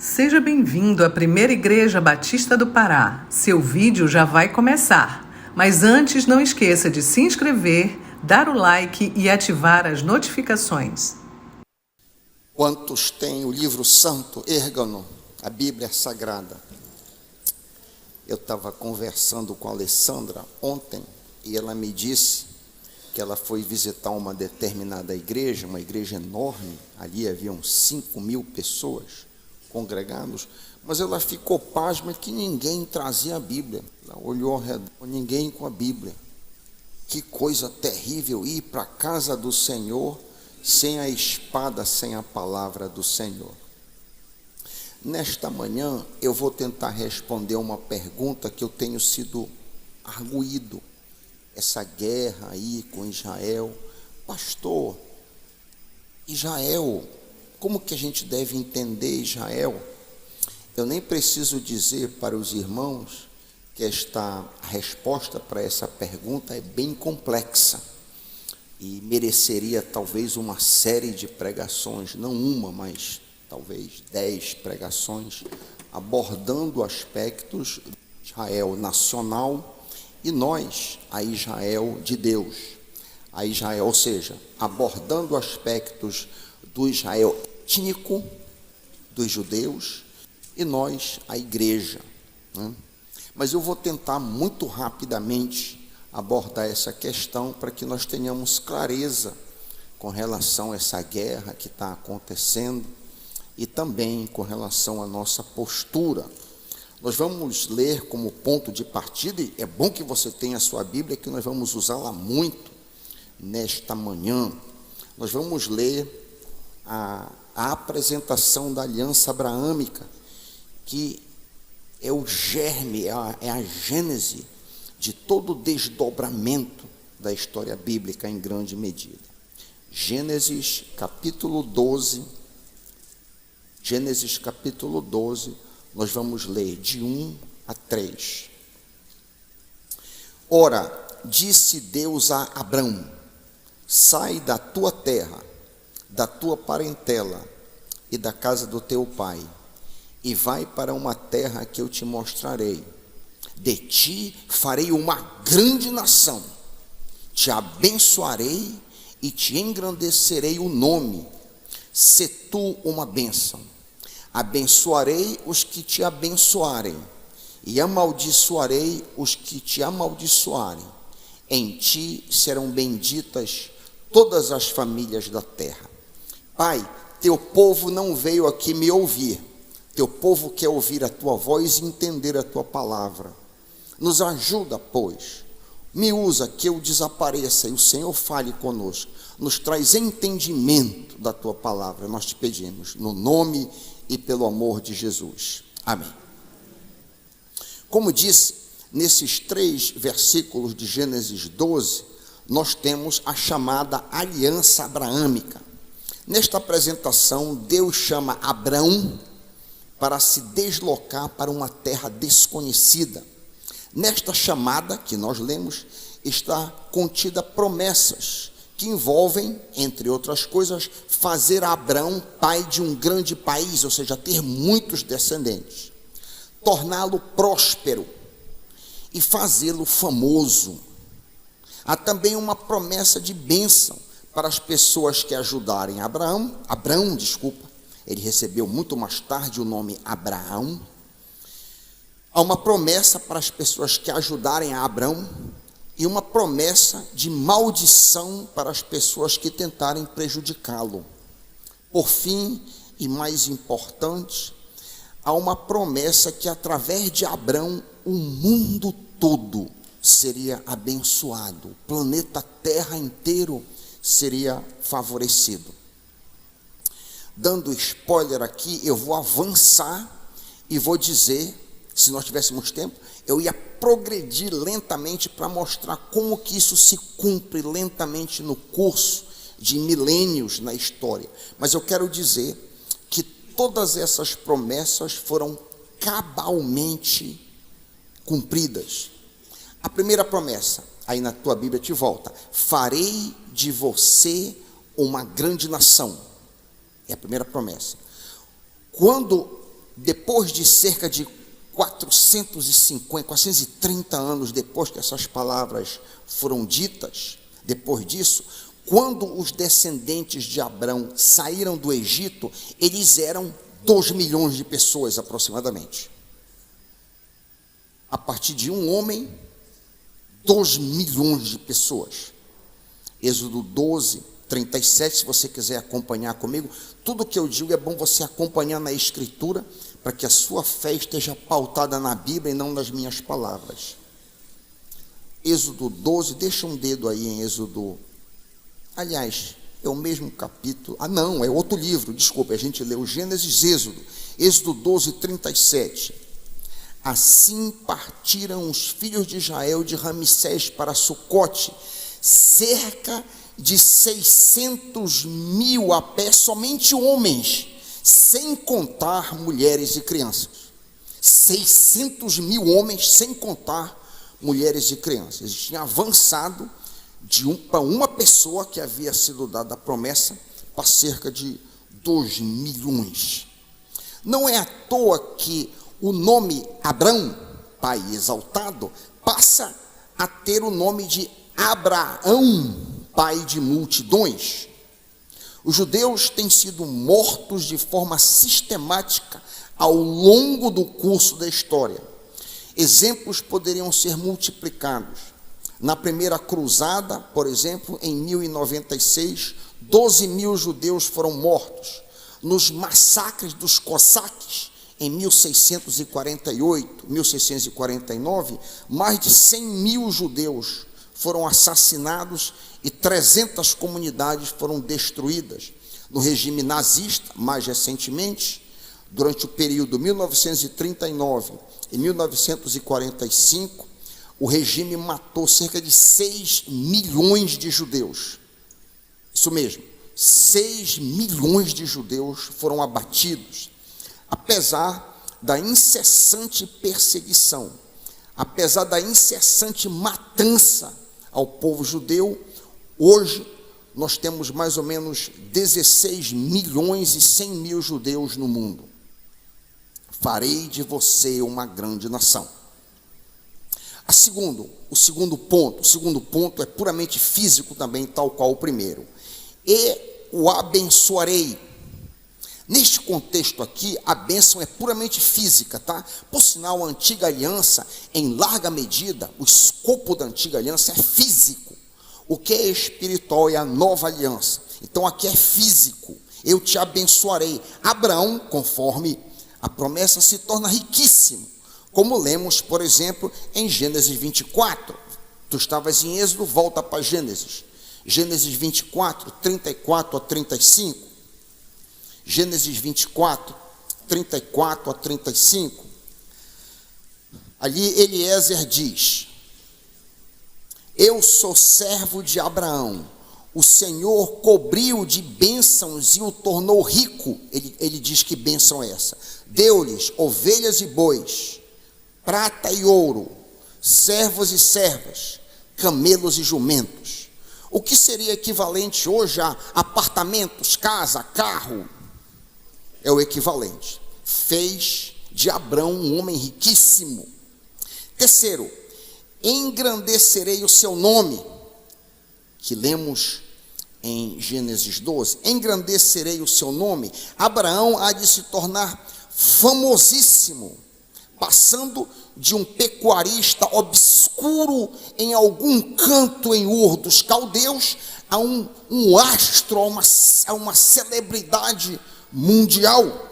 Seja bem-vindo à Primeira Igreja Batista do Pará. Seu vídeo já vai começar. Mas antes, não esqueça de se inscrever, dar o like e ativar as notificações. Quantos têm o livro santo, ergam-no, a Bíblia Sagrada? Eu estava conversando com a Alessandra ontem e ela me disse que ela foi visitar uma determinada igreja, uma igreja enorme, ali haviam 5.000 pessoas congregados, mas ela ficou pasma que ninguém trazia a Bíblia. Ela olhou ao redor, ninguém com a Bíblia. Que coisa terrível ir para a casa do Senhor sem a espada, sem a palavra do Senhor. Nesta manhã eu vou tentar responder uma pergunta que eu tenho sido arguído. Essa guerra aí com Israel. Pastor, Israel, como que a gente deve entender Israel? Eu nem preciso dizer para os irmãos que a resposta para essa pergunta é bem complexa e mereceria talvez uma série de pregações, não uma, mas talvez 10 pregações, abordando aspectos de Israel nacional e nós, a Israel de Deus, a Israel, ou seja, abordando aspectos do Israel étnico, dos judeus, e nós, a igreja, né? Mas eu vou tentar muito rapidamente abordar essa questão para que nós tenhamos clareza com relação a essa guerra que está acontecendo e também com relação à nossa postura. Nós vamos ler como ponto de partida, e é bom que você tenha a sua Bíblia, que nós vamos usá-la muito nesta manhã. Nós vamos ler a apresentação da aliança abraâmica, que é o germe, é a gênese de todo o desdobramento da história bíblica em grande medida. Gênesis capítulo 12, nós vamos ler de 1 a 3. Ora, disse Deus a Abrão: sai da tua terra, da tua parentela e da casa do teu pai, e vai para uma terra que eu te mostrarei. De ti farei uma grande nação, te abençoarei e te engrandecerei o nome. Se tu uma bênção, abençoarei os que te abençoarem, e amaldiçoarei os que te amaldiçoarem. Em ti serão benditas todas as famílias da terra. Pai, teu povo não veio aqui me ouvir, teu povo quer ouvir a tua voz e entender a tua palavra. Nos ajuda, pois, me usa que eu desapareça e o Senhor fale conosco, nos traz entendimento da tua palavra, nós te pedimos, no nome e pelo amor de Jesus, amém. Como disse, nesses 3 versículos de Gênesis 12, nós temos a chamada aliança abraâmica. Nesta apresentação, Deus chama Abrão para se deslocar para uma terra desconhecida. Nesta chamada que nós lemos, está contida promessas que envolvem, entre outras coisas, fazer Abrão pai de um grande país, ou seja, ter muitos descendentes, torná-lo próspero e fazê-lo famoso. Há também uma promessa de bênção para as pessoas que ajudarem Abrão, ele recebeu muito mais tarde o nome Abraão. Há uma promessa para as pessoas que ajudarem a Abrão e uma promessa de maldição para as pessoas que tentarem prejudicá-lo. Por fim, e mais importante, há uma promessa que através de Abrão o mundo todo seria abençoado, o planeta Terra inteiro seria favorecido. Dando spoiler aqui, eu vou avançar e vou dizer, se nós tivéssemos tempo, eu ia progredir lentamente para mostrar como que isso se cumpre lentamente no curso de milênios na história. Mas eu quero dizer que todas essas promessas foram cabalmente cumpridas. A primeira promessa, aí na tua Bíblia te volta: farei de você uma grande nação. É a primeira promessa. Quando depois de cerca de 430 anos depois que essas palavras foram ditas, depois disso, quando os descendentes de Abrão saíram do Egito, eles eram 2 milhões de pessoas aproximadamente. A partir de um homem, 2 milhões de pessoas. Êxodo 12, 37, se você quiser acompanhar comigo, tudo que eu digo é bom você acompanhar na Escritura, para que a sua fé esteja pautada na Bíblia e não nas minhas palavras. Êxodo 12, deixa um dedo aí em Êxodo, aliás, é o mesmo capítulo, não, é outro livro, desculpa, a gente leu Gênesis, Êxodo 12, 37. Assim partiram os filhos de Israel de Ramsés para Sucote, cerca de 600 mil a pé, somente homens, sem contar mulheres e crianças. 600 mil homens, sem contar mulheres e crianças. Eles tinham avançado para uma pessoa que havia sido dada a promessa, para cerca de 2 milhões. Não é à toa que o nome Abrão, pai exaltado, passa a ter o nome de Abraão, pai de multidões. Os judeus têm sido mortos de forma sistemática ao longo do curso da história. Exemplos poderiam ser multiplicados. Na primeira cruzada, por exemplo, em 1096, 12 mil judeus foram mortos. Nos massacres dos cosaques, em 1648, 1649, mais de 100 mil judeus foram assassinados e 300 comunidades foram destruídas. No regime nazista, mais recentemente, durante o período 1939 e 1945, o regime matou cerca de 6 milhões de judeus. Isso mesmo, 6 milhões de judeus foram abatidos. Apesar da incessante perseguição, apesar da incessante matança ao povo judeu, hoje nós temos mais ou menos 16 milhões e 100 mil judeus no mundo. Farei de você uma grande nação. O segundo ponto é puramente físico também, tal qual o primeiro. E o abençoarei. Neste contexto aqui, a bênção é puramente física, tá? Por sinal, a antiga aliança, em larga medida, o escopo da antiga aliança é físico. O que é espiritual é a nova aliança. Então aqui é físico. Eu te abençoarei. Abraão, conforme a promessa, se torna riquíssimo. Como lemos, por exemplo, em Gênesis 24. Tu estavas em Êxodo, volta para Gênesis. Gênesis 24, 34 a 35. Gênesis 24, 34 a 35. Ali Eliezer diz: eu sou servo de Abraão, o Senhor cobriu de bênçãos e o tornou rico. Ele diz que bênção é essa? Deu-lhes ovelhas e bois, prata e ouro, servos e servas, camelos e jumentos. O que seria equivalente hoje a apartamentos, casa, carro, é o equivalente. Fez de Abrão um homem riquíssimo. Terceiro, engrandecerei o seu nome, que lemos em Gênesis 12. Engrandecerei o seu nome. Abraão há de se tornar famosíssimo, passando de um pecuarista obscuro em algum canto em Ur dos Caldeus a um astro, a uma celebridade mundial.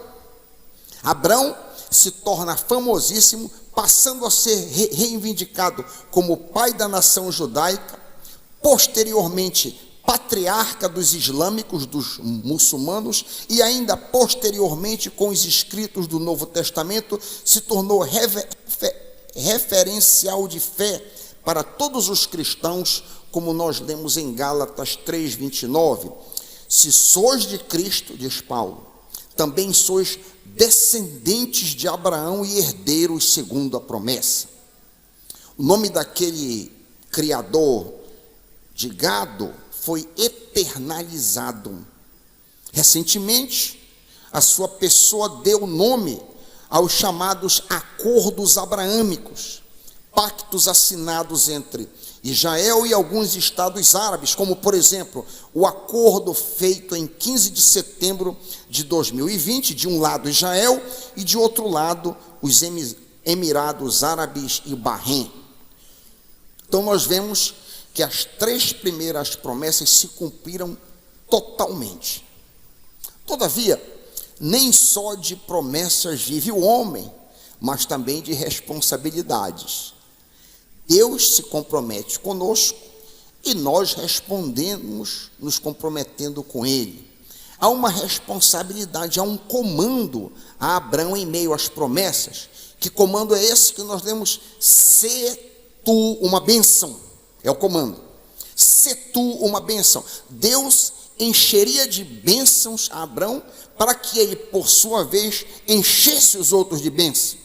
Abrão se torna famosíssimo, passando a ser reivindicado como pai da nação judaica, posteriormente patriarca dos islâmicos, dos muçulmanos, e ainda posteriormente, com os escritos do Novo Testamento, se tornou referencial de fé para todos os cristãos, como nós lemos em Gálatas 3:29. Se sois de Cristo, diz Paulo, também sois descendentes de Abraão e herdeiros segundo a promessa. O nome daquele criador de gado foi eternalizado. Recentemente, a sua pessoa deu nome aos chamados acordos abraâmicos, pactos assinados entre Israel e alguns estados árabes, como, por exemplo, o acordo feito em 15 de setembro de 2020, de um lado Israel e de outro lado os Emirados Árabes e o Bahrein. Então nós vemos que as 3 primeiras promessas se cumpriram totalmente. Todavia, nem só de promessas vive o homem, mas também de responsabilidades. Deus se compromete conosco e nós respondemos nos comprometendo com Ele. Há uma responsabilidade, há um comando a Abraão em meio às promessas. Que comando é esse que nós lemos? Se tu uma bênção, é o comando. Se tu uma bênção. Deus encheria de bênçãos a Abraão para que ele, por sua vez, enchesse os outros de bênção.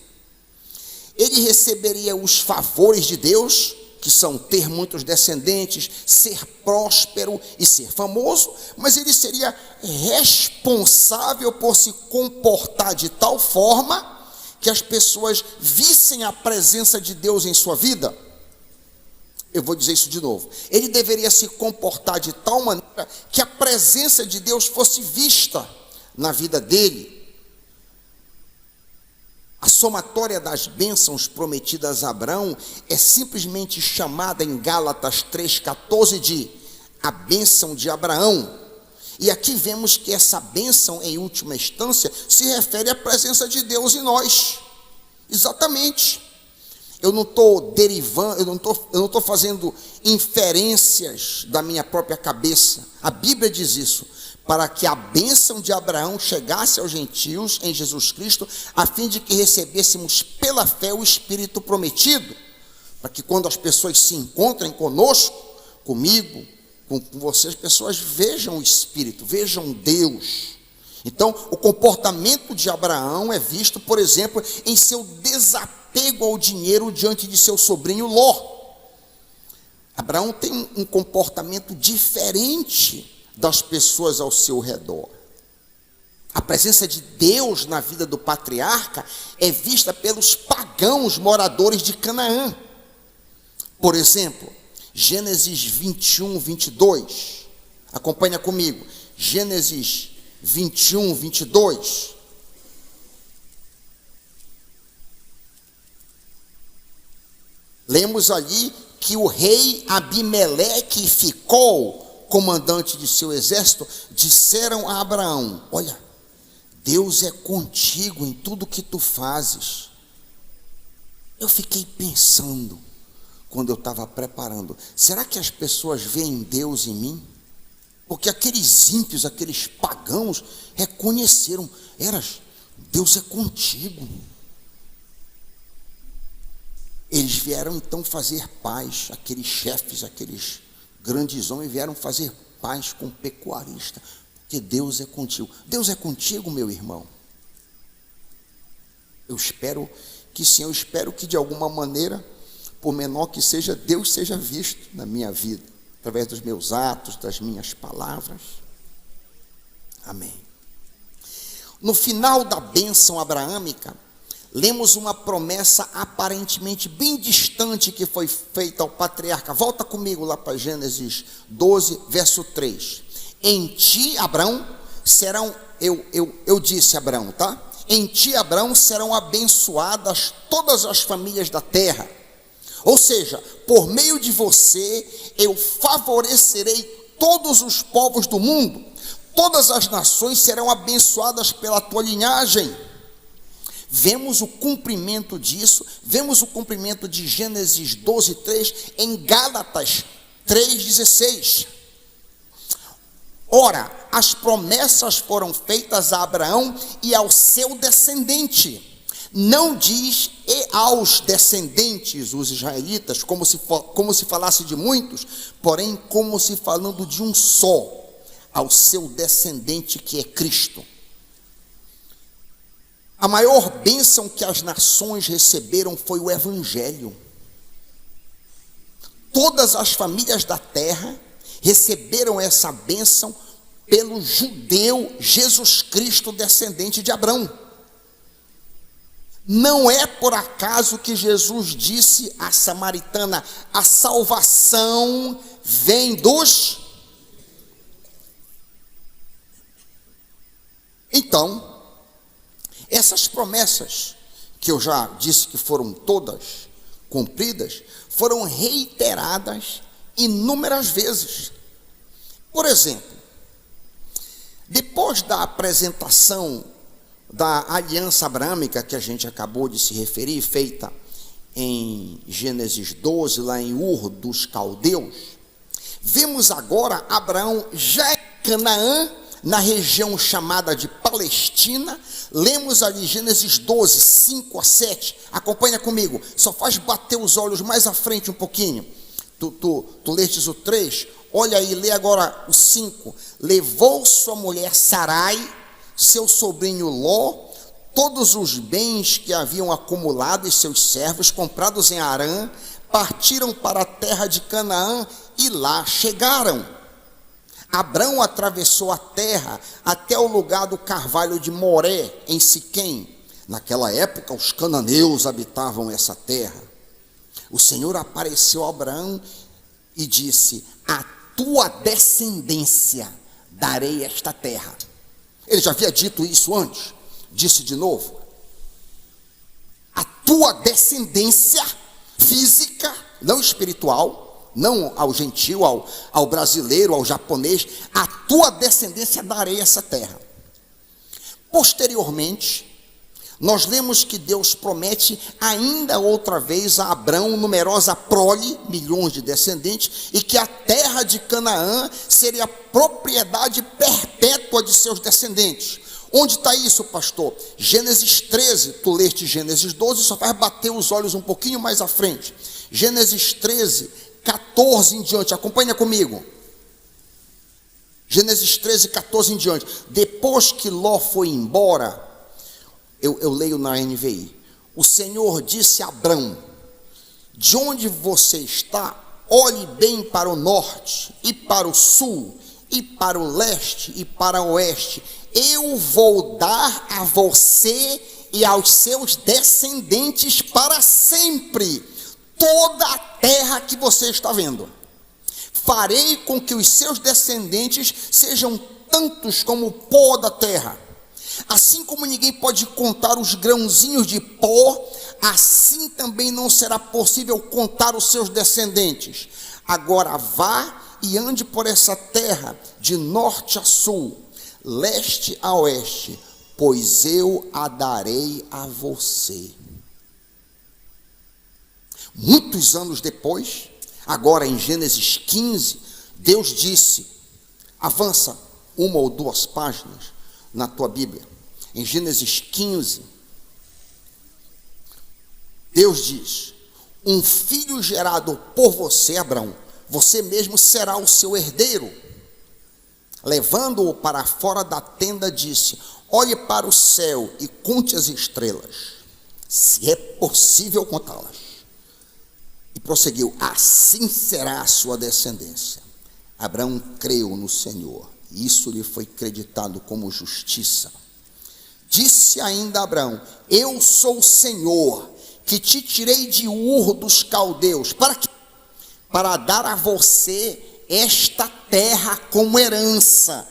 Ele receberia os favores de Deus, que são ter muitos descendentes, ser próspero e ser famoso, mas ele seria responsável por se comportar de tal forma que as pessoas vissem a presença de Deus em sua vida. Eu vou dizer isso de novo. Ele deveria se comportar de tal maneira que a presença de Deus fosse vista na vida dele. A somatória das bênçãos prometidas a Abraão é simplesmente chamada em Gálatas 3,14 de a bênção de Abraão. E aqui vemos que essa bênção, em última instância, se refere à presença de Deus em nós. Exatamente. Eu não estou derivando, eu não estou fazendo inferências da minha própria cabeça. A Bíblia diz isso. Para que a bênção de Abraão chegasse aos gentios em Jesus Cristo, a fim de que recebêssemos pela fé o Espírito prometido, para que quando as pessoas se encontrem conosco, comigo, com vocês, as pessoas vejam o Espírito, vejam Deus. Então, o comportamento de Abraão é visto, por exemplo, em seu desapego ao dinheiro diante de seu sobrinho Ló. Abraão tem um comportamento diferente das pessoas ao seu redor. A presença de Deus na vida do patriarca é vista pelos pagãos moradores de Canaã. Por exemplo, Gênesis 21, 22. Acompanha comigo. Gênesis 21, 22. Lemos ali que o rei Abimeleque e Ficol, comandante de seu exército, disseram a Abraão: olha, Deus é contigo em tudo que tu fazes. Eu fiquei pensando, quando eu estava preparando, será que as pessoas veem Deus em mim? Porque aqueles ímpios, aqueles pagãos, reconheceram: Deus é contigo. Eles vieram então fazer paz, aqueles chefes, aqueles grandes homens vieram fazer paz com o pecuarista, porque Deus é contigo. Deus é contigo, meu irmão? Eu espero que sim, eu espero que de alguma maneira, por menor que seja, Deus seja visto na minha vida, através dos meus atos, das minhas palavras. Amém. No final da bênção abraâmica, lemos uma promessa aparentemente bem distante que foi feita ao patriarca. Volta comigo lá para Gênesis 12, verso 3. Em ti, Abraão, serão, eu disse Abraão, tá? Em ti, Abraão, serão abençoadas todas as famílias da terra. Ou seja, por meio de você, eu favorecerei todos os povos do mundo. Todas as nações serão abençoadas pela tua linhagem. Vemos o cumprimento disso, vemos o cumprimento de Gênesis 12, 3 em Gálatas 3,16. Ora, as promessas foram feitas a Abraão e ao seu descendente. Não diz e aos descendentes, os israelitas, como se falasse de muitos, porém como se falando de um só, ao seu descendente que é Cristo. A maior bênção que as nações receberam foi o Evangelho. Todas as famílias da terra receberam essa bênção pelo judeu Jesus Cristo, descendente de Abraão. Não é por acaso que Jesus disse à samaritana: a salvação vem dos... Então, essas promessas, que eu já disse que foram todas cumpridas, foram reiteradas inúmeras vezes. Por exemplo, depois da apresentação da aliança abrâmica que a gente acabou de se referir, feita em Gênesis 12, lá em Ur dos Caldeus, vemos agora Abraão já em Canaã, na região chamada de Palestina. Lemos ali Gênesis 12, 5 a 7, acompanha comigo, só faz bater os olhos mais à frente um pouquinho, tu lestes o 3, olha aí, lê agora o 5, levou sua mulher Sarai, seu sobrinho Ló, todos os bens que haviam acumulado e seus servos, comprados em Harã, partiram para a terra de Canaã e lá chegaram. Abrão atravessou a terra até o lugar do carvalho de Moré, em Siquém. Naquela época, os cananeus habitavam essa terra. O Senhor apareceu a Abraão e disse: a tua descendência darei esta terra. Ele já havia dito isso antes, disse de novo: a tua descendência física, não espiritual, não ao gentio, ao brasileiro, ao japonês, a tua descendência darei essa terra. Posteriormente, nós lemos que Deus promete ainda outra vez a Abrão numerosa prole, milhões de descendentes, e que a terra de Canaã seria propriedade perpétua de seus descendentes. Onde está isso, pastor? Gênesis 13, tu leste Gênesis 12, só faz bater os olhos um pouquinho mais à frente. Gênesis 13, 14 em diante, acompanha comigo. Gênesis 13, 14 em diante. Depois que Ló foi embora, eu leio na NVI, o Senhor disse a Abrão: de onde você está, olhe bem para o norte, e para o sul, e para o leste, e para o oeste. Eu vou dar a você e aos seus descendentes para sempre toda a terra que você está vendo. Farei com que os seus descendentes sejam tantos como o pó da terra. Assim como ninguém pode contar os grãozinhos de pó, assim também não será possível contar os seus descendentes. Agora vá e ande por essa terra, de norte a sul, leste a oeste, pois eu a darei a você. Muitos anos depois, agora em Gênesis 15, Deus disse, avança uma ou duas páginas na tua Bíblia, em Gênesis 15, Deus diz: um filho gerado por você, Abrão, você mesmo será o seu herdeiro. Levando-o para fora da tenda, disse: olhe para o céu e conte as estrelas, se é possível contá-las. E prosseguiu: assim será a sua descendência. Abraão creu no Senhor, e isso lhe foi creditado como justiça. Disse ainda Abraão: eu sou o Senhor, que te tirei de Ur dos Caldeus. Para quê? Para dar a você esta terra como herança.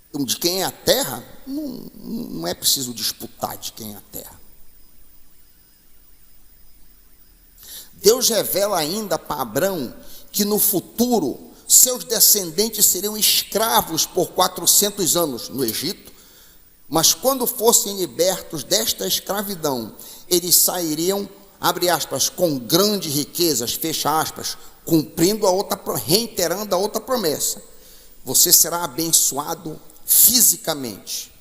Então, de quem é a terra? Não é preciso disputar de quem é a terra. Deus revela ainda para Abrão que no futuro seus descendentes seriam escravos por 400 anos no Egito, mas quando fossem libertos desta escravidão, eles sairiam, abre aspas, com grandes riquezas, fecha aspas, cumprindo a outra, reiterando a outra promessa: você será abençoado fisicamente.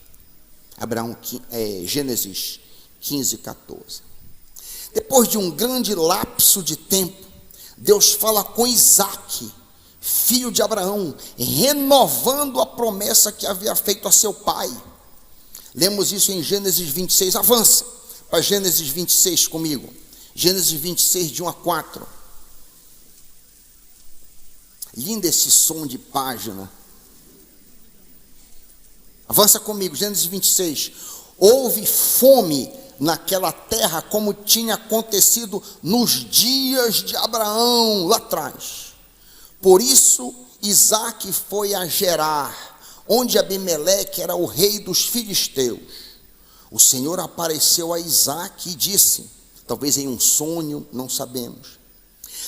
Gênesis 15, 14. Depois de um grande lapso de tempo, Deus fala com Isaque, filho de Abraão, renovando a promessa que havia feito a seu pai. Lemos isso em Gênesis 26, avança para Gênesis 26 comigo. Gênesis 26, de 1 a 4. Lindo esse som de página. Avança comigo, Gênesis 26. Houve fome naquela terra, como tinha acontecido nos dias de Abraão, lá atrás. Por isso, Isaque foi a Gerar, onde Abimeleque era o rei dos filisteus. O Senhor apareceu a Isaque e disse, talvez em um sonho, não sabemos: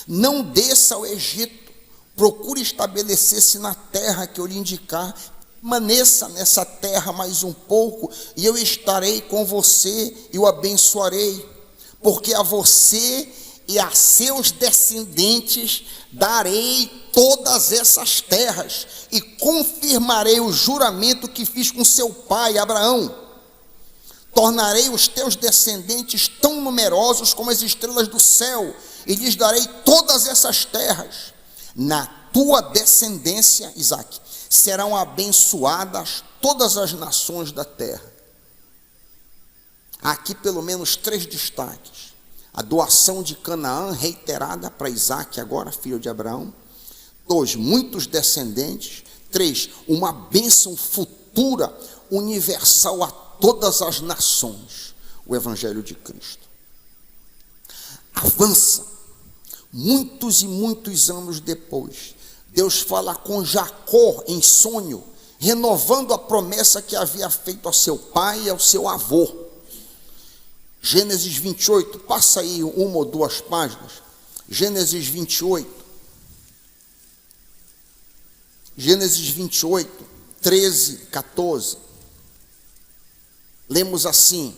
não desça ao Egito, procure estabelecer-se na terra que eu lhe indicar, permaneça nessa terra mais um pouco, e eu estarei com você e o abençoarei, porque a você e a seus descendentes darei todas essas terras, e confirmarei o juramento que fiz com seu pai Abraão. Tornarei os teus descendentes tão numerosos como as estrelas do céu, e lhes darei todas essas terras. Na tua descendência, Isaque, serão abençoadas todas as nações da terra. Há aqui pelo menos 3 destaques: a doação de Canaã, reiterada para Isaque, agora filho de Abraão. 2, muitos descendentes. 3, uma bênção futura, universal a todas as nações. O Evangelho de Cristo. Avança. Muitos e muitos anos depois, Deus fala com Jacó em sonho, renovando a promessa que havia feito a seu pai e ao seu avô. Gênesis 28, passa aí 1 ou 2 páginas. Gênesis 28. Gênesis 28, 13, 14. Lemos assim: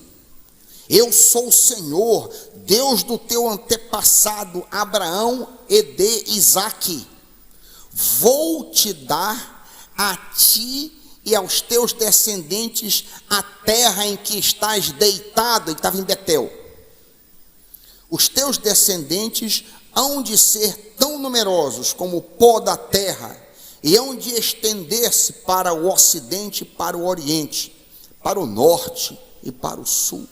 eu sou o Senhor, Deus do teu antepassado Abraão e de Isaque. Vou te dar a ti e aos teus descendentes a terra em que estás deitado. Ele estava em Betel. Os teus descendentes hão de ser tão numerosos como o pó da terra, e hão de estender-se para o ocidente e para o oriente, para o norte e para o sul.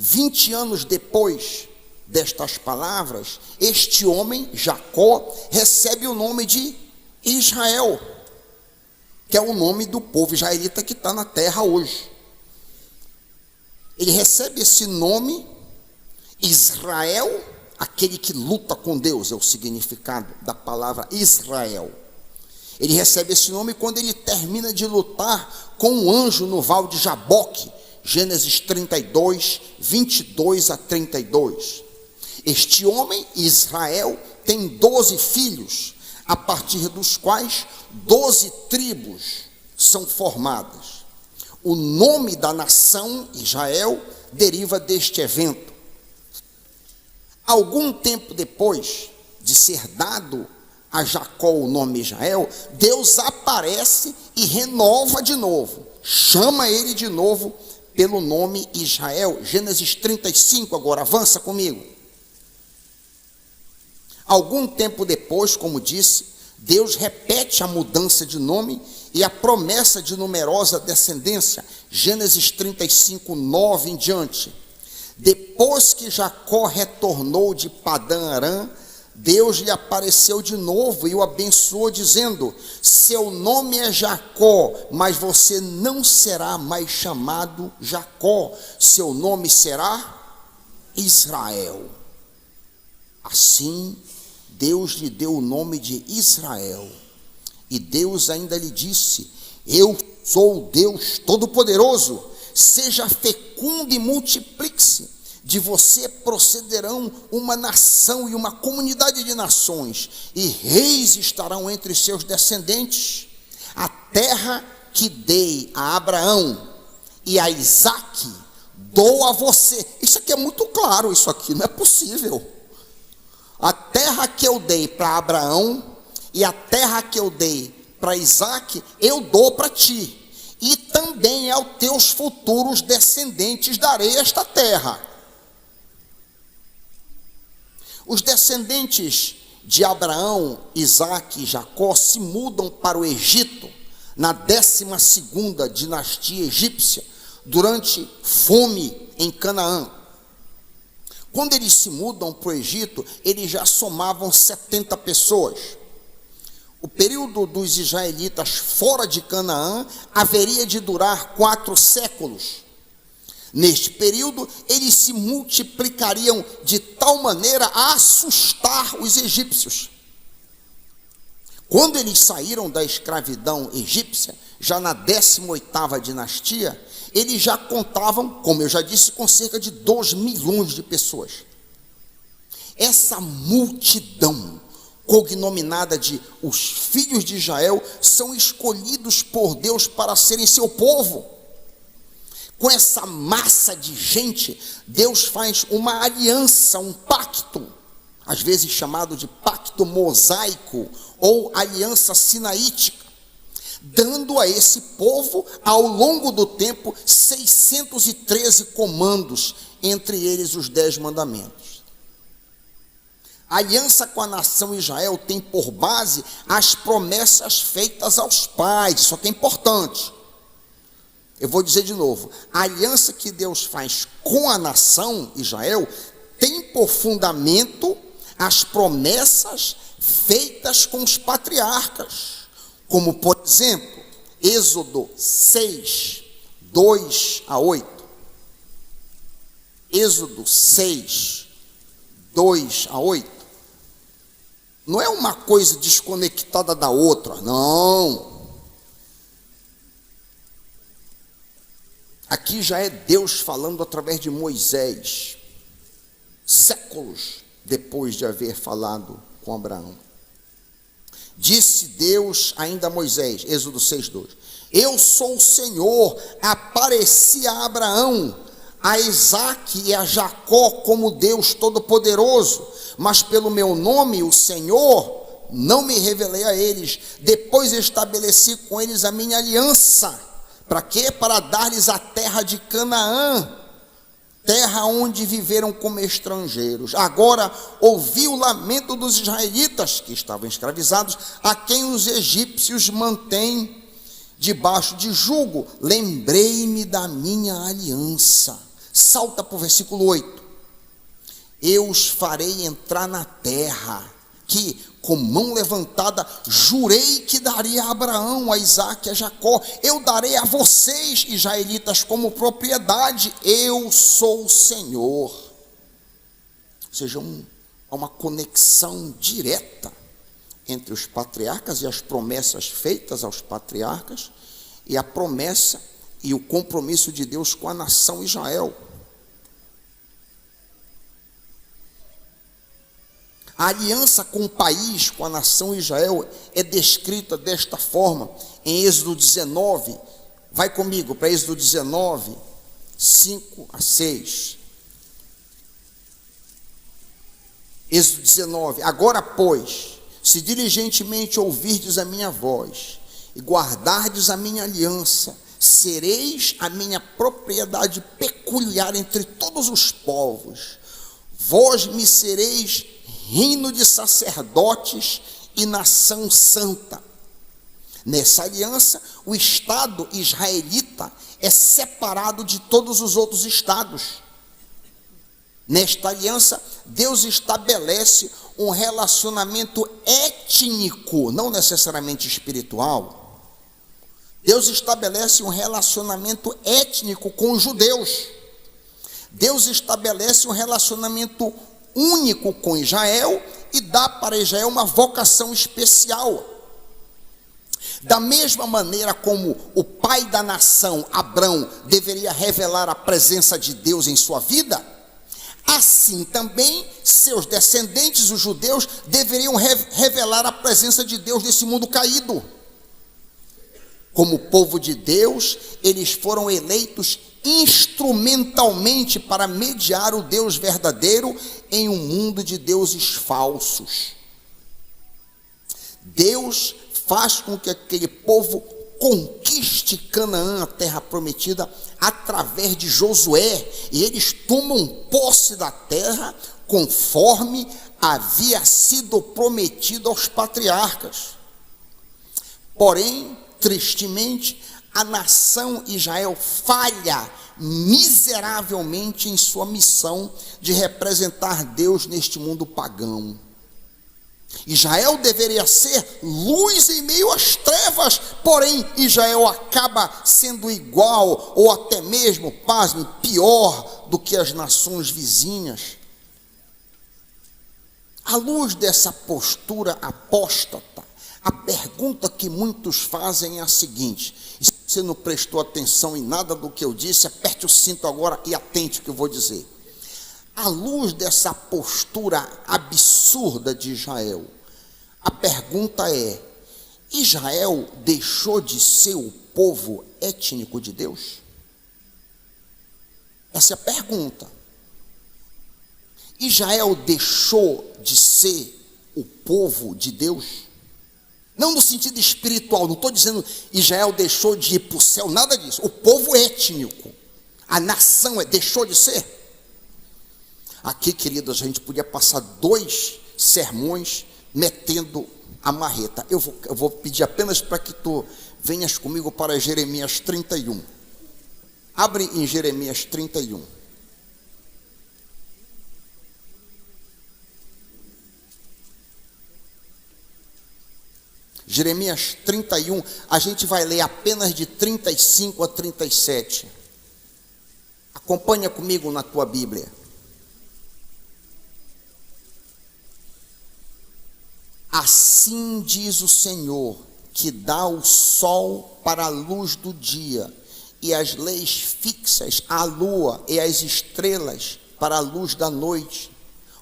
20 anos depois destas palavras, este homem, Jacó, recebe o nome de Israel, que é o nome do povo israelita que está na terra hoje. Ele recebe esse nome, Israel, aquele que luta com Deus, é o significado da palavra Israel. Ele recebe esse nome quando ele termina de lutar com um anjo no val de Jaboque, Gênesis 32, 22 a 32. Este homem, Israel, tem 12 filhos, a partir dos quais 12 tribos são formadas. O nome da nação Israel deriva deste evento. Algum tempo depois de ser dado a Jacó o nome Israel, Deus aparece e renova de novo, chama ele de novo pelo nome Israel. Gênesis 35 agora, avança comigo. Algum tempo depois, como disse, Deus repete a mudança de nome e a promessa de numerosa descendência. Gênesis 35, 9 em diante. Depois que Jacó retornou de Padã Arã, Deus lhe apareceu de novo e o abençoou, dizendo: seu nome é Jacó, mas você não será mais chamado Jacó, seu nome será Israel. Assim, Deus lhe deu o nome de Israel. E Deus ainda lhe disse: eu sou o Deus Todo-Poderoso, seja fecundo e multiplique-se. De você procederão uma nação e uma comunidade de nações, e reis estarão entre seus descendentes. A terra que dei a Abraão e a Isaque, dou a você. Isso aqui é muito claro, isso aqui não é possível. A terra que eu dei para Abraão e a terra que eu dei para Isaque, eu dou para ti. E também aos teus futuros descendentes darei esta terra. Os descendentes de Abraão, Isaque e Jacó se mudam para o Egito, na 12ª dinastia egípcia, durante fome em Canaã. Quando eles se mudam para o Egito, eles já somavam 70 pessoas. O período dos israelitas fora de Canaã haveria de durar 4 séculos. Neste período, eles se multiplicariam de tal maneira a assustar os egípcios. Quando eles saíram da escravidão egípcia, já na 18ª dinastia, eles já contavam, como eu já disse, com cerca de 2 milhões de pessoas. Essa multidão, cognominada de os filhos de Israel, são escolhidos por Deus para serem seu povo. Com essa massa de gente, Deus faz uma aliança, um pacto, às vezes chamado de pacto mosaico ou aliança sinaítica, dando a esse povo, ao longo do tempo, 613 comandos, entre eles os 10 mandamentos. A aliança com a nação Israel tem por base as promessas feitas aos pais. Isso aqui é importante. Eu vou dizer de novo, a aliança que Deus faz com a nação Israel tem por fundamento as promessas feitas com os patriarcas, como por exemplo, Êxodo 6, 2 a 8. Êxodo 6, 2 a 8. Não é uma coisa desconectada da outra, não. Aqui já é Deus falando através de Moisés, séculos depois de haver falado com Abraão. Disse Deus ainda a Moisés, Êxodo 6:2: Eu sou o Senhor, apareci a Abraão, a Isaque e a Jacó como Deus Todo-Poderoso, mas pelo meu nome, o Senhor, não me revelei a eles. Depois estabeleci com eles a minha aliança. Para quê? Para dar-lhes a terra de Canaã, terra onde viveram como estrangeiros. Agora ouvi o lamento dos israelitas que estavam escravizados, a quem os egípcios mantêm debaixo de jugo. Lembrei-me da minha aliança. Salta para o versículo 8. Eu os farei entrar na terra que, com mão levantada, jurei que daria a Abraão, a Isaque e a Jacó. Eu darei a vocês, israelitas, como propriedade. Eu sou o Senhor. Ou seja, há uma conexão direta entre os patriarcas e as promessas feitas aos patriarcas, e a promessa e o compromisso de Deus com a nação Israel. A aliança com o país, com a nação Israel, é descrita desta forma em Êxodo 19. Vai comigo para Êxodo 19, 5 a 6. Êxodo 19. Agora, pois, se diligentemente ouvirdes a minha voz e guardardes a minha aliança, sereis a minha propriedade peculiar entre todos os povos. Vós me sereis reino de sacerdotes e nação santa. Nessa aliança, o Estado israelita é separado de todos os outros estados. Nesta aliança, Deus estabelece um relacionamento étnico, não necessariamente espiritual. Deus estabelece um relacionamento étnico com os judeus. Deus estabelece um relacionamento único com Israel e dá para Israel uma vocação especial. Da mesma maneira como o pai da nação, Abrão, deveria revelar a presença de Deus em sua vida, assim também seus descendentes, os judeus, deveriam revelar a presença de Deus nesse mundo caído. Como povo de Deus, eles foram eleitos instrumentalmente para mediar o Deus verdadeiro em um mundo de deuses falsos. Deus faz com que aquele povo conquiste Canaã, a terra prometida, através de Josué, e eles tomam posse da terra conforme havia sido prometido aos patriarcas. Porém, tristemente, a nação Israel falha miseravelmente em sua missão de representar Deus neste mundo pagão. Israel deveria ser luz em meio às trevas, porém Israel acaba sendo igual, ou até mesmo, pasme, pior do que as nações vizinhas. À luz dessa postura apóstata, a pergunta que muitos fazem é a seguinte: e se você não prestou atenção em nada do que eu disse, aperte o cinto agora e atente o que eu vou dizer. À luz dessa postura absurda de Israel, a pergunta é: Israel deixou de ser o povo étnico de Deus? Essa é a pergunta. Israel deixou de ser o povo de Deus? Não no sentido espiritual, não estou dizendo Israel deixou de ir para o céu, nada disso. O povo étnico, a nação deixou de ser? Aqui, queridos, a gente podia passar 2 sermões metendo a marreta. Eu vou pedir apenas para que tu venhas comigo para Jeremias 31. Abre em Jeremias 31. Jeremias 31, a gente vai ler apenas de 35 a 37. Acompanha comigo na tua Bíblia. Assim diz o Senhor, que dá o sol para a luz do dia, e as leis fixas à lua e às estrelas para a luz da noite.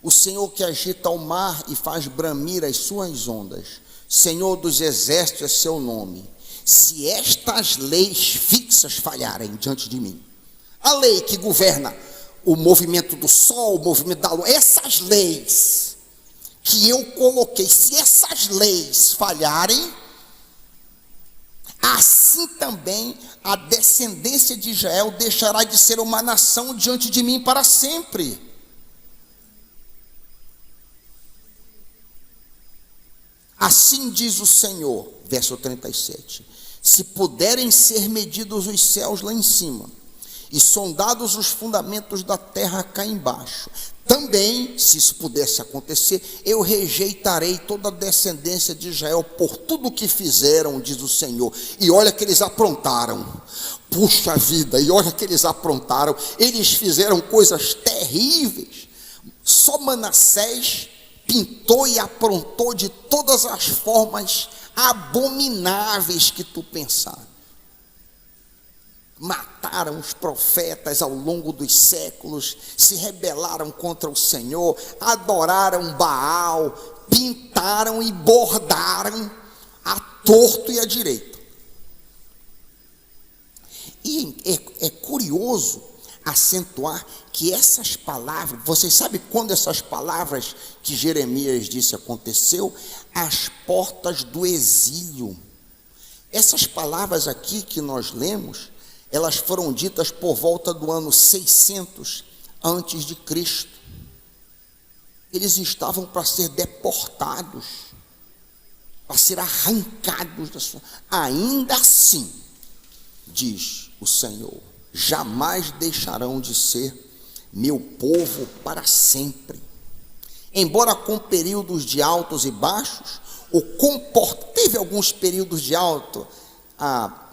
O Senhor que agita o mar e faz bramir as suas ondas. Senhor dos exércitos é seu nome. Se estas leis fixas falharem diante de mim, a lei que governa o movimento do sol, o movimento da lua, essas leis que eu coloquei, se essas leis falharem, assim também a descendência de Israel deixará de ser uma nação diante de mim para sempre. Assim diz o Senhor, verso 37, se puderem ser medidos os céus lá em cima, e sondados os fundamentos da terra cá embaixo, também, se isso pudesse acontecer, eu rejeitarei toda a descendência de Israel por tudo o que fizeram, diz o Senhor. E olha que eles aprontaram, puxa vida, e olha que eles aprontaram, eles fizeram coisas terríveis. Só Manassés pintou e aprontou de todas as formas abomináveis que tu pensar. Mataram os profetas ao longo dos séculos, se rebelaram contra o Senhor, adoraram Baal, pintaram e bordaram a torto e a direito. E é curioso acentuar que essas palavras, vocês sabem quando essas palavras que Jeremias disse aconteceu? Às portas do exílio. Essas palavras aqui que nós lemos, elas foram ditas por volta do ano 600 antes de Cristo. Eles estavam para ser deportados, para ser arrancados da sua... Ainda assim, diz o Senhor, jamais deixarão de ser meu povo para sempre. Embora com períodos de altos e baixos, teve alguns períodos de alto,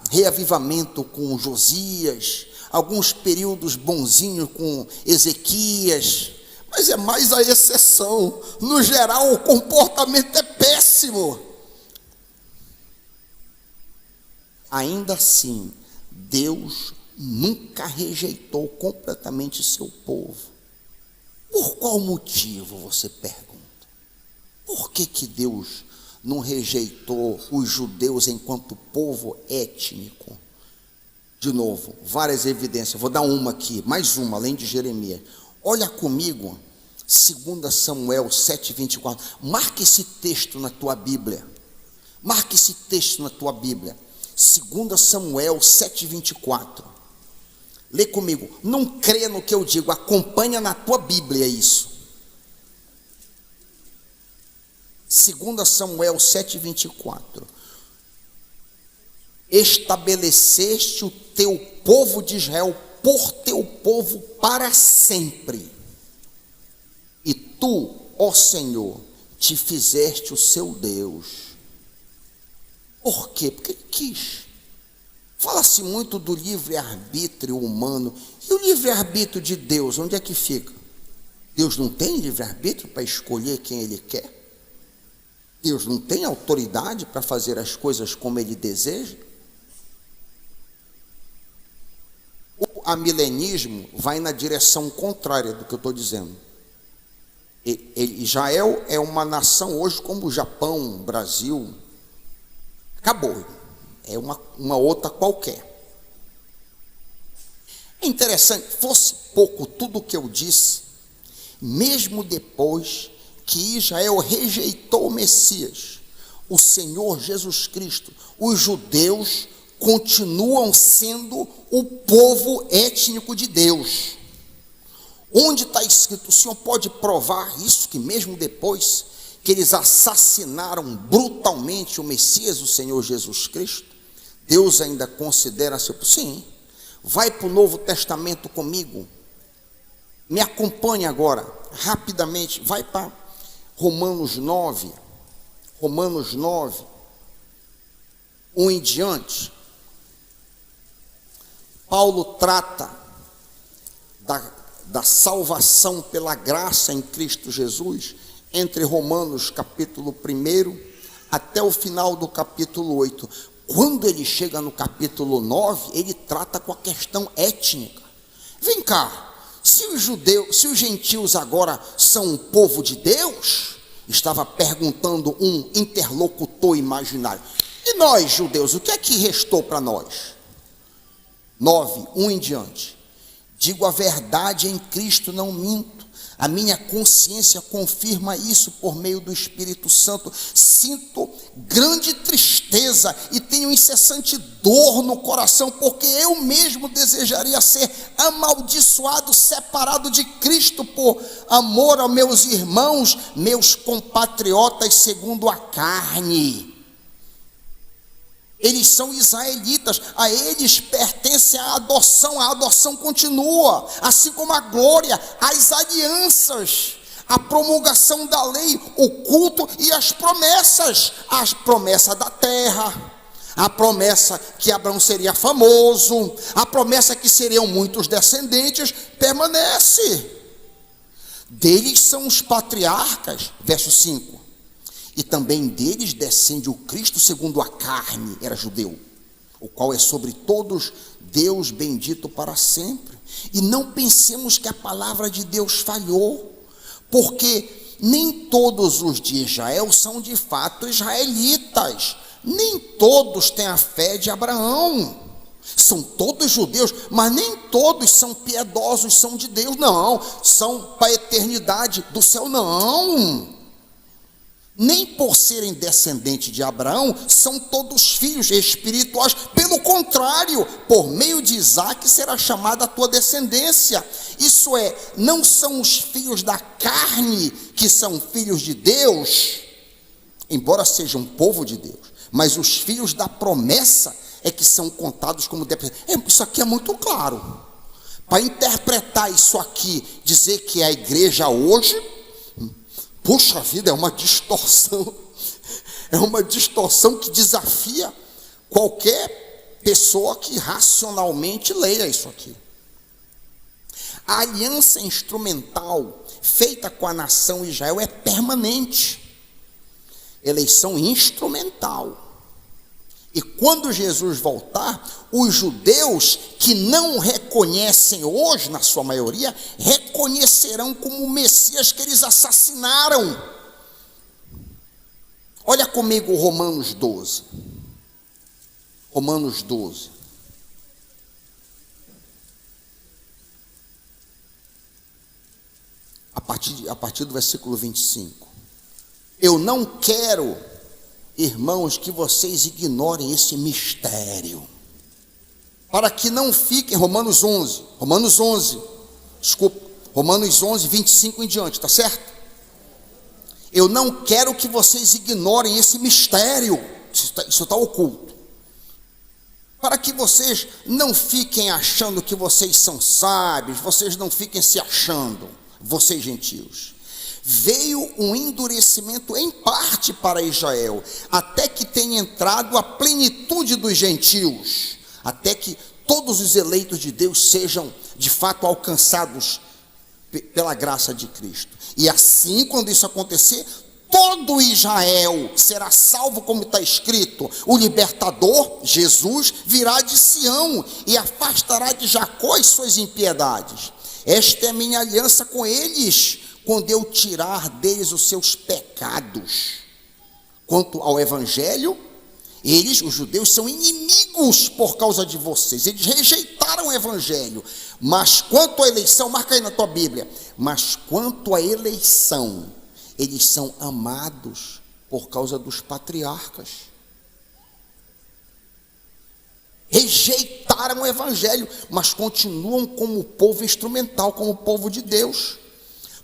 reavivamento com Josias, alguns períodos bonzinhos com Ezequias, mas é mais a exceção. No geral, o comportamento é péssimo. Ainda assim, Deus nunca rejeitou completamente seu povo. Por qual motivo, você pergunta? Por que Deus não rejeitou os judeus enquanto povo étnico? De novo, várias evidências. Vou dar uma aqui, mais uma, além de Jeremias. Olha comigo, 2 Samuel 7:24. Marque esse texto na tua Bíblia. Marque esse texto na tua Bíblia. 2 Samuel 7:24. Lê comigo. Não crê no que eu digo, acompanha na tua Bíblia isso. 2 Samuel 7:24. Estabeleceste o teu povo de Israel por teu povo para sempre. E tu, ó Senhor, te fizeste o seu Deus. Por quê? Porque ele quis. Fala-se muito do livre-arbítrio humano. E o livre-arbítrio de Deus, onde é que fica? Deus não tem livre-arbítrio para escolher quem ele quer? Deus não tem autoridade para fazer as coisas como ele deseja? O amilenismo vai na direção contrária do que eu estou dizendo. Israel é uma nação hoje como o Japão, Brasil. Acabou. É uma outra qualquer. É interessante, fosse pouco tudo o que eu disse, mesmo depois que Israel rejeitou o Messias, o Senhor Jesus Cristo, os judeus continuam sendo o povo étnico de Deus. Onde está escrito, o Senhor pode provar isso, que mesmo depois que eles assassinaram brutalmente o Messias, o Senhor Jesus Cristo, Deus ainda considera seu... Sim, vai para o Novo Testamento comigo, me acompanhe agora, rapidamente, vai para Romanos 9, 1 em diante. Paulo trata da salvação pela graça em Cristo Jesus, entre Romanos capítulo 1 até o final do capítulo 8. Quando ele chega no capítulo 9, ele trata com a questão étnica. Vem cá, se os gentios agora são o povo de Deus, estava perguntando um interlocutor imaginário, e nós judeus, o que é que restou para nós? 9, 1 em diante. Digo a verdade em Cristo, não minto. A minha consciência confirma isso por meio do Espírito Santo. Sinto grande tristeza e tenho incessante dor no coração, porque eu mesmo desejaria ser amaldiçoado, separado de Cristo por amor aos meus irmãos, meus compatriotas segundo a carne. Eles são israelitas, a eles pertence a adoção continua, assim como a glória, as alianças, a promulgação da lei, o culto e as promessas da terra, a promessa que Abraão seria famoso, a promessa que seriam muitos descendentes, permanece. Deles são os patriarcas, verso 5. E também deles descende o Cristo segundo a carne, era judeu, o qual é sobre todos Deus bendito para sempre. E não pensemos que a palavra de Deus falhou, porque nem todos os de Israel são de fato israelitas, nem todos têm a fé de Abraão. São todos judeus, mas nem todos são piedosos, são de Deus, não, são para a eternidade do céu, não. Nem por serem descendentes de Abraão, são todos filhos espirituais. Pelo contrário, por meio de Isaque será chamada a tua descendência. Isso é, não são os filhos da carne que são filhos de Deus, embora sejam povo de Deus, mas os filhos da promessa é que são contados como descendentes. Isso aqui é muito claro. Para interpretar isso aqui, dizer que a igreja hoje... Puxa vida, é uma distorção que desafia qualquer pessoa que racionalmente leia isso aqui. A aliança instrumental feita com a nação Israel é permanente, eleição instrumental. E quando Jesus voltar, os judeus que não reconhecem hoje, na sua maioria, reconhecerão como o Messias que eles assassinaram. Olha comigo Romanos 12. Romanos 12. A partir do versículo 25. Eu não quero, irmãos, que vocês ignorem esse mistério, para que não fiquem, Romanos 11, 25 em diante, tá certo? Eu não quero que vocês ignorem esse mistério, isso está oculto, para que vocês não fiquem achando que vocês são sábios, vocês não fiquem se achando, vocês gentios. veio um endurecimento em parte para Israel, até que tenha entrado a plenitude dos gentios, até que todos os eleitos de Deus sejam de fato alcançados pela graça de Cristo. E assim, quando isso acontecer, todo Israel será salvo, como está escrito: o libertador, Jesus, virá de Sião e afastará de Jacó as suas impiedades. Esta é a minha aliança com eles, quando eu tirar deles os seus pecados. Quanto ao evangelho, eles, os judeus, são inimigos por causa de vocês. Eles rejeitaram o evangelho. Mas quanto à eleição, marca aí na tua Bíblia, mas quanto à eleição, eles são amados por causa dos patriarcas. Rejeitaram o evangelho, mas continuam como povo instrumental, como povo de Deus,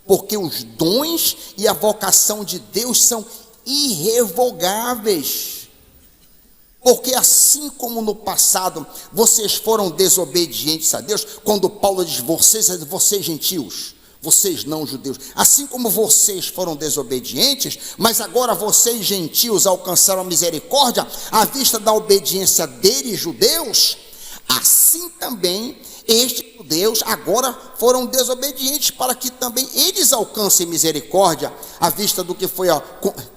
porque os dons e a vocação de Deus são irrevogáveis. Porque assim como no passado vocês foram desobedientes a Deus, quando Paulo diz vocês gentios, vocês não judeus, assim como vocês foram desobedientes, mas agora vocês gentios alcançaram a misericórdia à vista da obediência deles, judeus, assim também estes judeus agora foram desobedientes, para que também eles alcancem misericórdia à vista do que foi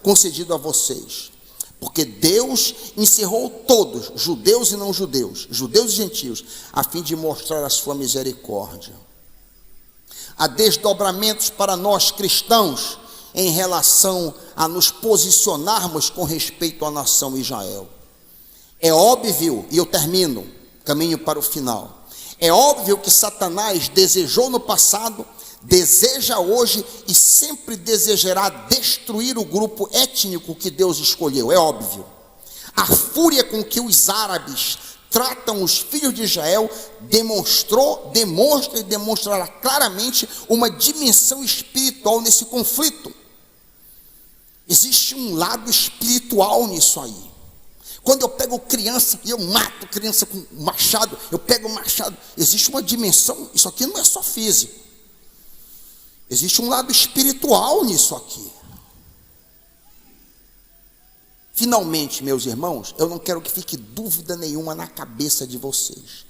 concedido a vocês. Porque Deus encerrou todos, judeus e não judeus, judeus e gentios, a fim de mostrar a sua misericórdia. Há desdobramentos para nós cristãos em relação a nos posicionarmos com respeito à nação Israel. É óbvio, e eu termino, caminho para o final, é óbvio que Satanás desejou no passado, deseja hoje e sempre desejará destruir o grupo étnico que Deus escolheu, é óbvio. A fúria com que os árabes tratam os filhos de Israel demonstra e demonstrará claramente uma dimensão espiritual nesse conflito. Existe um lado espiritual nisso aí. Quando eu pego criança e eu mato criança com machado, eu pego o machado, existe uma dimensão, isso aqui não é só físico. Existe um lado espiritual nisso aqui. Finalmente, meus irmãos, eu não quero que fique dúvida nenhuma na cabeça de vocês.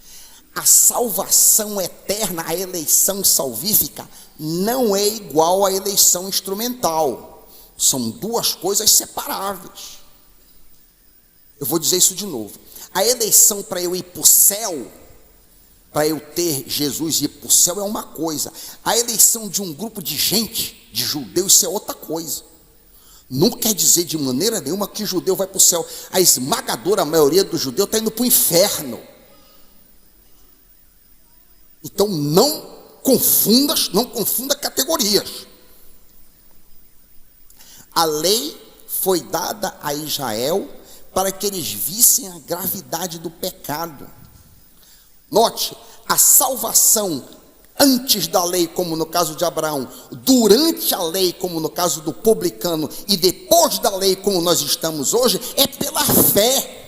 A salvação eterna, a eleição salvífica, não é igual à eleição instrumental. São duas coisas separáveis. Eu vou dizer isso de novo. A eleição para eu ir para o céu, para eu ter Jesus e ir para o céu, é uma coisa. A eleição de um grupo de gente, de judeus, isso é outra coisa. Não quer dizer de maneira nenhuma que judeu vai para o céu. A esmagadora maioria do judeu está indo para o inferno. Então não confunda categorias. A lei foi dada a Israel para que eles vissem a gravidade do pecado. Note, a salvação antes da lei, como no caso de Abraão, durante a lei, como no caso do publicano, e depois da lei, como nós estamos hoje, é pela fé.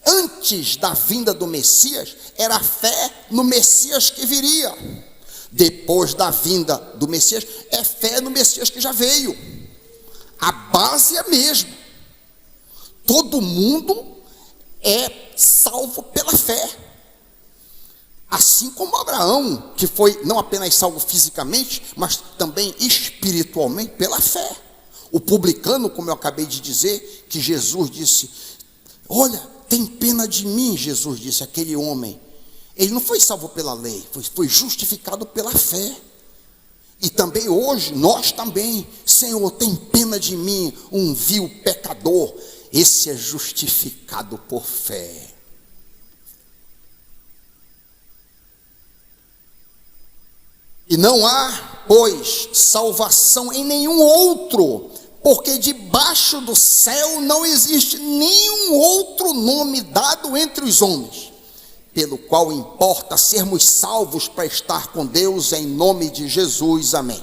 Antes da vinda do Messias, era a fé no Messias que viria. Depois da vinda do Messias, é fé no Messias que já veio. A base é a mesma. Todo mundo é salvo pela fé. Assim como Abraão, que foi não apenas salvo fisicamente, mas também espiritualmente pela fé. O publicano, como eu acabei de dizer, que Jesus disse: olha, tem pena de mim, Jesus disse, aquele homem. Ele não foi salvo pela lei, foi justificado pela fé. E também hoje, nós também, Senhor, tem pena de mim, um vil pecador. Esse é justificado por fé. E não há, pois, salvação em nenhum outro, porque debaixo do céu não existe nenhum outro nome dado entre os homens, pelo qual importa sermos salvos para estar com Deus, em nome de Jesus, amém.